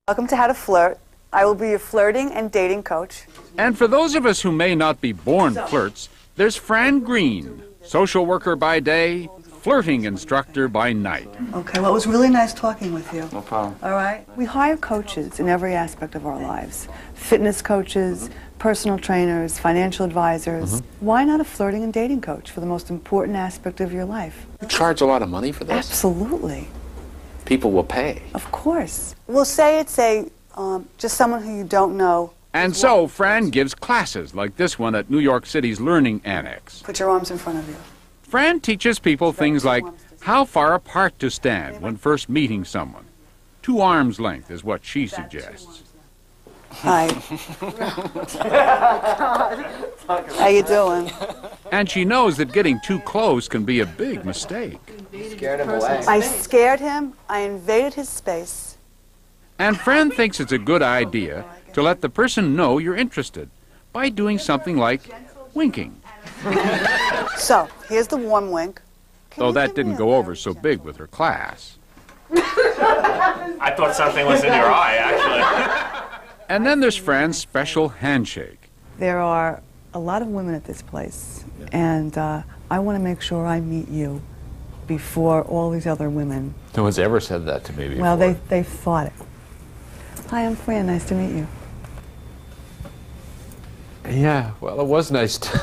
Welcome to How to Flirt. I will be your flirting and dating coach. And for those of us who may not be born flirts, there's Fran Greene, social worker by day, flirting instructor by night. Okay, well, it was really nice talking with you. No problem. All right? We hire coaches in every aspect of our lives. Fitness coaches, personal trainers, financial advisors. Why not a flirting and dating coach for the most important aspect of your life? You charge a lot of money for this? Absolutely. People will pay. Of course. We'll say it's just someone who you don't know. And so Fran gives classes like this one at New York City's Learning Annex. Put your arms in front of you. Fran teaches people things like how far apart to stand when first meeting someone. 2 arms length is what she suggests. Hi. How you doing? And she knows that getting too close can be a big mistake. Scared him away. I scared him. I invaded his space. And Fran thinks it's a good idea to let the person know you're interested by doing something like winking. So, here's the warm wink. Though that didn't go over so big with her class. I thought something was in your eye, actually. And then there's Fran's special handshake. There are a lot of women at this place, and I want to make sure I meet you before all these other women. No one's ever said that to me before. Well, they've thought it. Hi, I'm Fran. Nice to meet you. Yeah, well, it was nice to...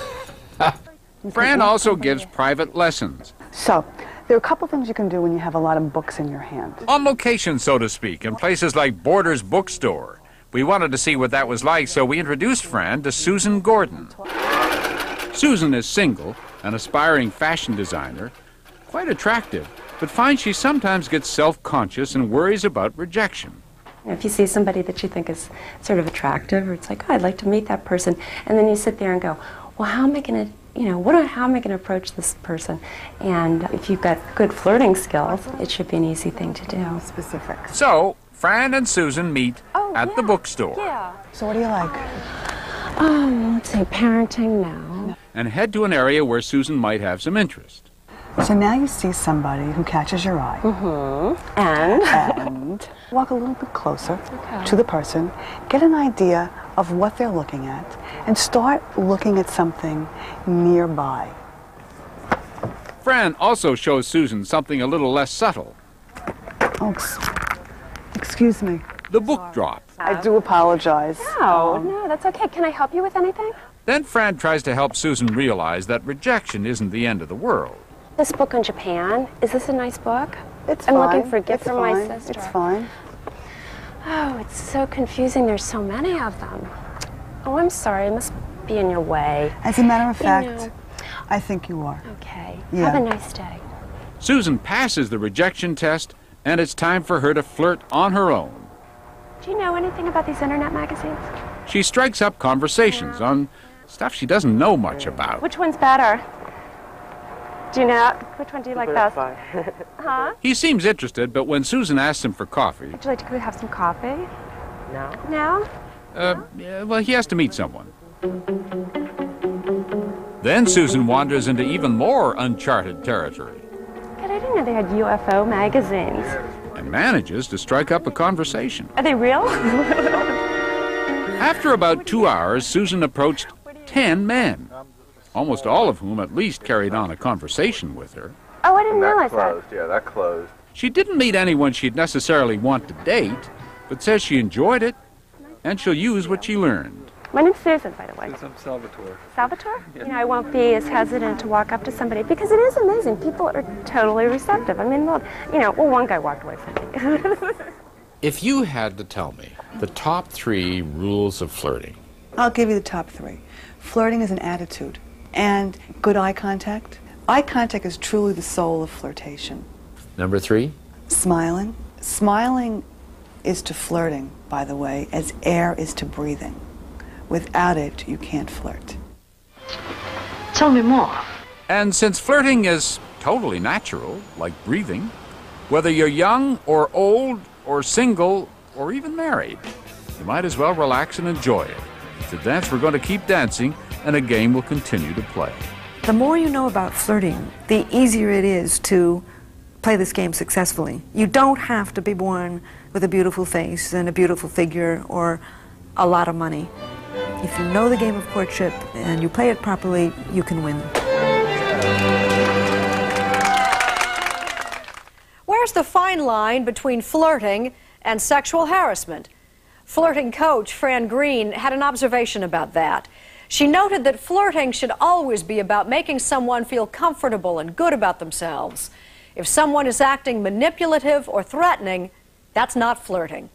Fran also gives private lessons. So, there are a couple things you can do when you have a lot of books in your hand. On location, so to speak, in places like Borders Bookstore. We wanted to see what that was like, so we introduced Fran to Susan Gordon. Susan is single, an aspiring fashion designer, quite attractive, but finds she sometimes gets self-conscious and worries about rejection. If you see somebody that you think is sort of attractive, or it's like, oh, I'd like to meet that person, and then you sit there and go, well, how am I going to, how am I going to approach this person? And if you've got good flirting skills, it should be an easy thing to do. Specific. So, Fran and Susan meet at the bookstore. Yeah. So what do you like? Let's say parenting now. And head to an area where Susan might have some interest. So now you see somebody who catches your eye. And walk a little bit closer to the person, get an idea of what they're looking at, and start looking at something nearby. Fran also shows Susan something a little less subtle. Oh, excuse me. The book drop. I do apologize. No, that's okay. Can I help you with anything? Then Fran tries to help Susan realize that rejection isn't the end of the world. This book on Japan, is this a nice book? It's I'm fine. looking for a gift from my sister. It's fine. Oh, it's so confusing. There's so many of them. Oh, I'm sorry. I must be in your way. As a matter of fact, know. I think you are. Okay. Yeah. Have a nice day. Susan passes the rejection test, and it's time for her to flirt on her own. Do you know anything about these internet magazines? She strikes up conversations on stuff she doesn't know much about. Which one's better? Do you know? Which one do you like best? Huh? He seems interested, but when Susan asks him for coffee, Would you like to go have some coffee? No. No? yeah, well, he has to meet someone. Then Susan wanders into even more uncharted territory God, I didn't know they had UFO magazines. and manages to strike up a conversation. Are they real? After about 2 hours, Susan approached 10 men, almost all of whom at least carried on a conversation with her. Oh, I didn't realize that. Yeah, that closed. She didn't meet anyone she'd necessarily want to date, but says she enjoyed it, and she'll use what she learned. My name's Susan, by the way. I'm Salvatore. Salvatore? I won't be as hesitant to walk up to somebody because it is amazing. People are totally receptive. I mean, one guy walked away from me. If you had to tell me the top 3 rules of flirting. I'll give you the top 3. Flirting is an attitude. And good eye contact. Eye contact is truly the soul of flirtation. Number 3? Smiling. Smiling is to flirting, by the way, as air is to breathing. Without it, you can't flirt. Tell me more. And since flirting is totally natural, like breathing, whether you're young or old or single or even married, you might as well relax and enjoy it. To dance, we're going to keep dancing, and a game will continue to play. The more you know about flirting, the easier it is to play this game successfully. You don't have to be born with a beautiful face and a beautiful figure or a lot of money. If you know the game of courtship and you play it properly, you can win. Where's the fine line between flirting and sexual harassment? Flirting coach Fran Greene had an observation about that. She noted that flirting should always be about making someone feel comfortable and good about themselves. If someone is acting manipulative or threatening, that's not flirting.